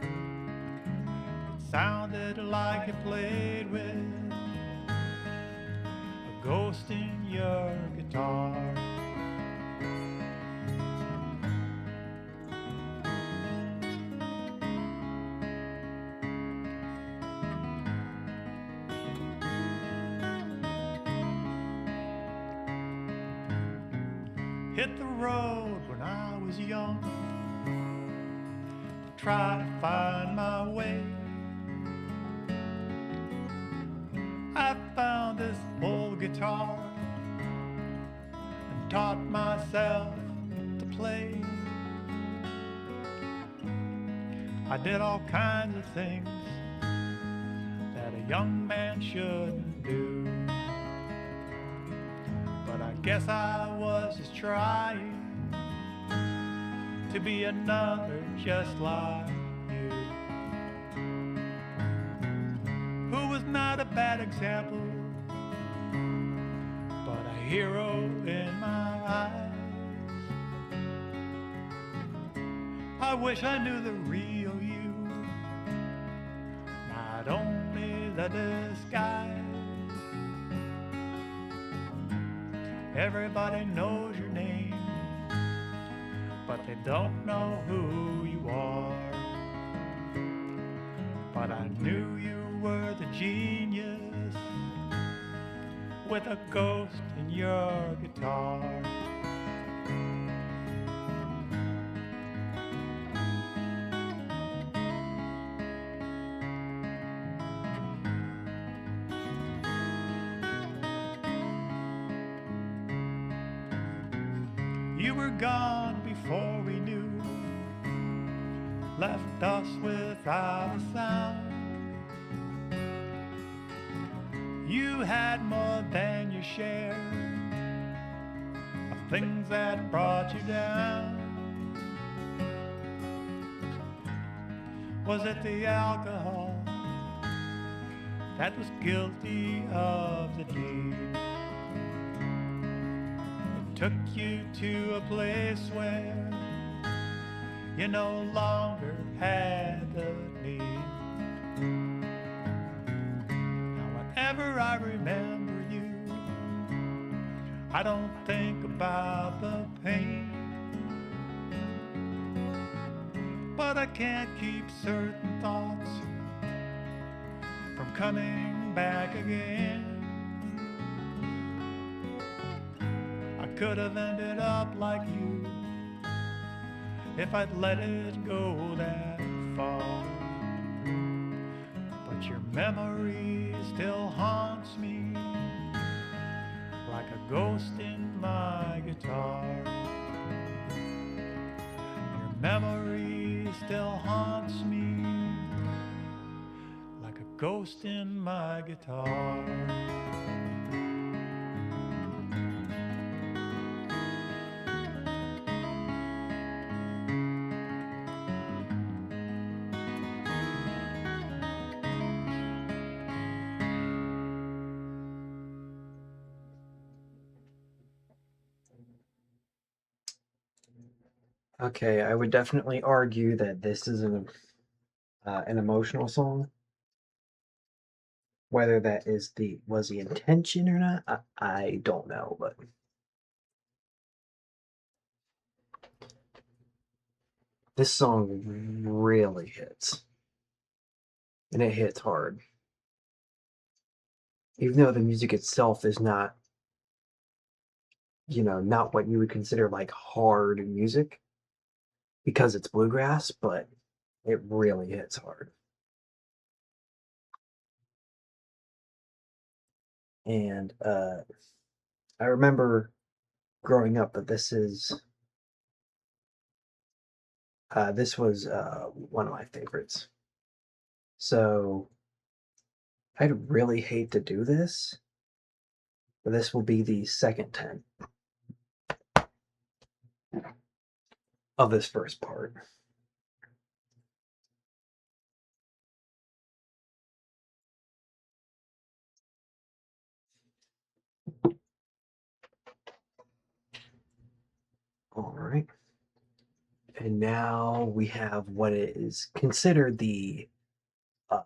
it sounded like you played with a ghost in your guitar. Hit the road when I was young to try to find my way. I found this old guitar and taught myself to play. I did all kinds of things that a young man shouldn't do, but I guess I was just trying to be another just like you, who was not a bad example, but a hero in my eyes. I wish I knew the real you, not only the disguise. Everybody knows your name, but they don't know who you are. But I knew you were the genius with a ghost in your guitar. You were gone before we knew, left us without a sound. You had more than your share of things that brought you down. Was it the alcohol that was guilty of the deed? Took you to a place where you no longer had the need. Now whenever I remember you, I don't think about the pain, but I can't keep certain thoughts from coming back again. I could have ended up like you if I'd let it go that far, but your memory still haunts me like a ghost in my guitar. Your memory still haunts me like a ghost in my guitar. Okay, I would definitely argue that this is an emotional song. Whether that was the intention or not, I don't know, but this song really hits, and it hits hard. Even though the music itself is not, not what you would consider like hard music because it's bluegrass, but it really hits hard. And I remember growing up that this was one of my favorites. So I'd really hate to do this, but this will be the second 10 of this first part. All right. And now we have what is considered the uh,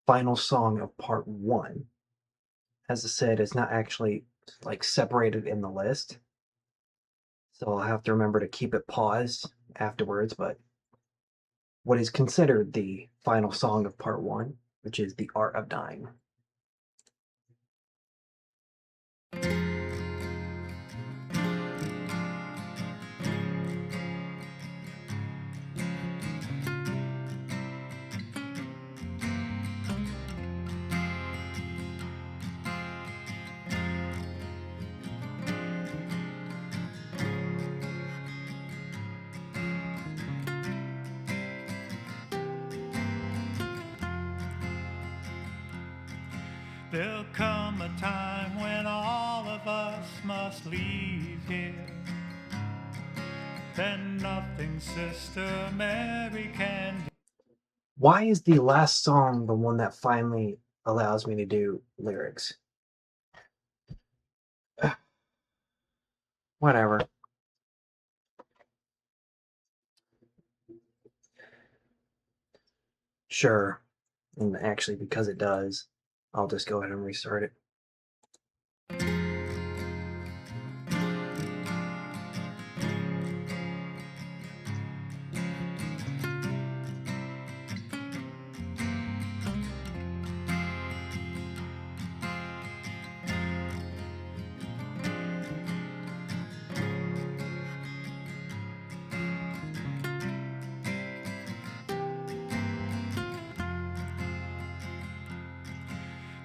final song of part one. As I said, it's not actually like separated in the list, so I'll have to remember to keep it paused afterwards. But what is considered the final song of part one, which is The Art of Dying. There'll come a time when all of us must leave here. Then nothing Sister Mary can do. Why is the last song the one that finally allows me to do lyrics? Whatever. Sure. And actually, because it does, I'll just go ahead and restart it.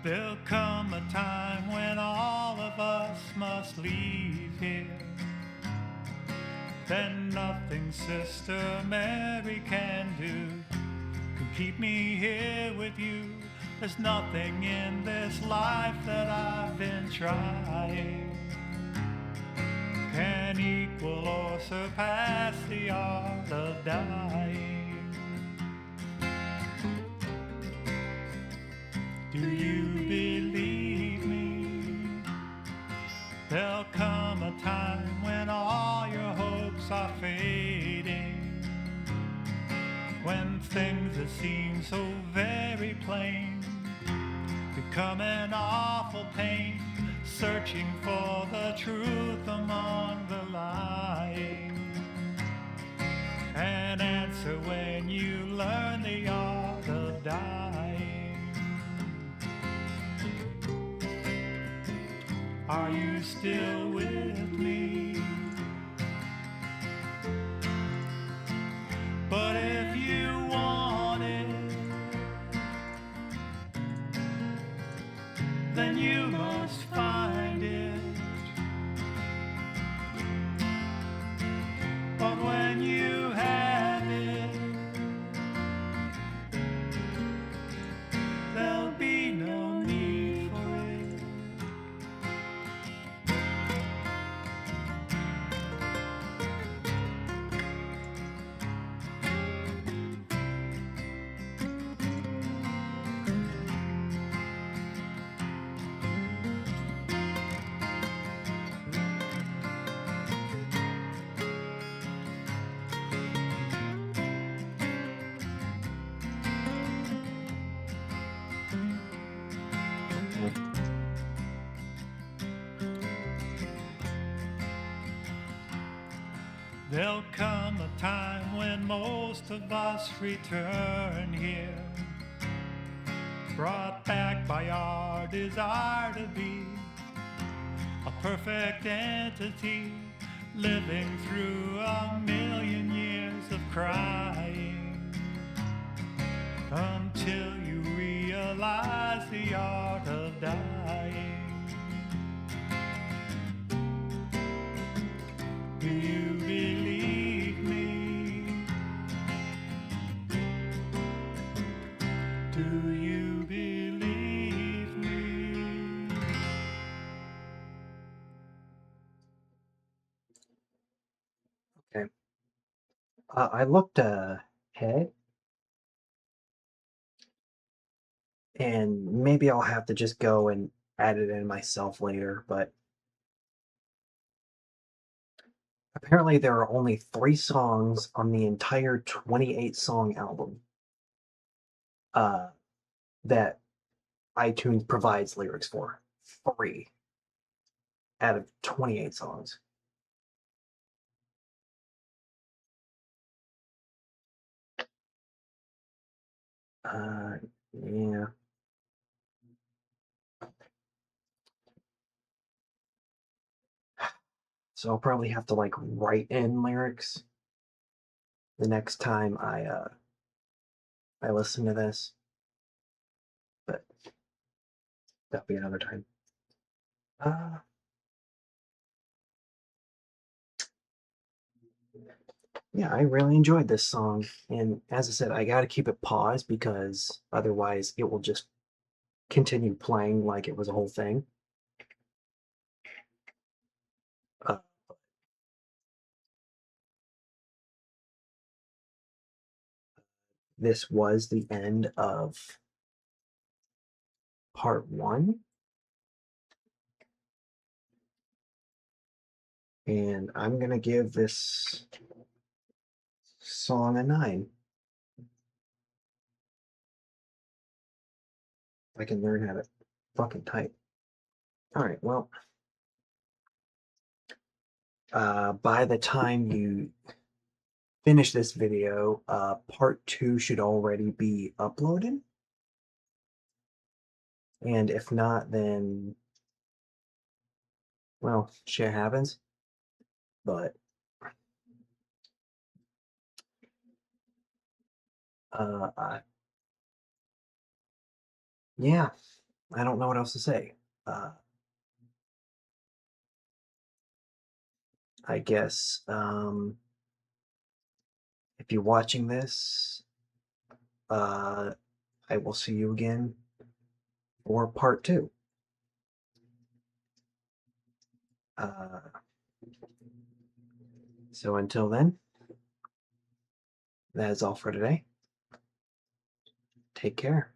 There'll come a time when all of us must leave here. Then nothing Sister Mary can do can keep me here with you. There's nothing in this life that I've been trying can equal or surpass the art of dying. Do you believe me? There'll come a time when all your hopes are fading, when things that seem so very plain become an awful pain. searching for the truth among the lying. An answer when you learn the art of dying. Are you still with me? But if you want it, then you must find it. But when you have it, there'll be no need for it. There'll come a time when most of us return here, brought back by our desire to be a perfect entity, living through a million years of crying, until you realize the art of dying. Do you believe me? Do you believe me? Okay. I looked ahead, and maybe I'll have to just go and add it in myself later, but apparently there are only 3 songs on the entire 28-song album uh, that iTunes provides lyrics for. 3 out of 28 songs. Uh, yeah. So I'll probably have to like write in lyrics the next time I listen to this, but that'll be another time. Uh, yeah, I really enjoyed this song, and as I said, I got to keep it paused because otherwise it will just continue playing like it was a whole thing. Uh, this was the end of part 1, and I'm gonna give this song a 9. I can learn how to fucking type. All right, well, by the time you finish this video, part 2 should already be uploaded. And if not, then, well, shit happens. But, uh, yeah, I don't know what else to say. I guess, if you're watching this, uh, I will see you again for part 2. Uh, so until then, that is all for today. Take care.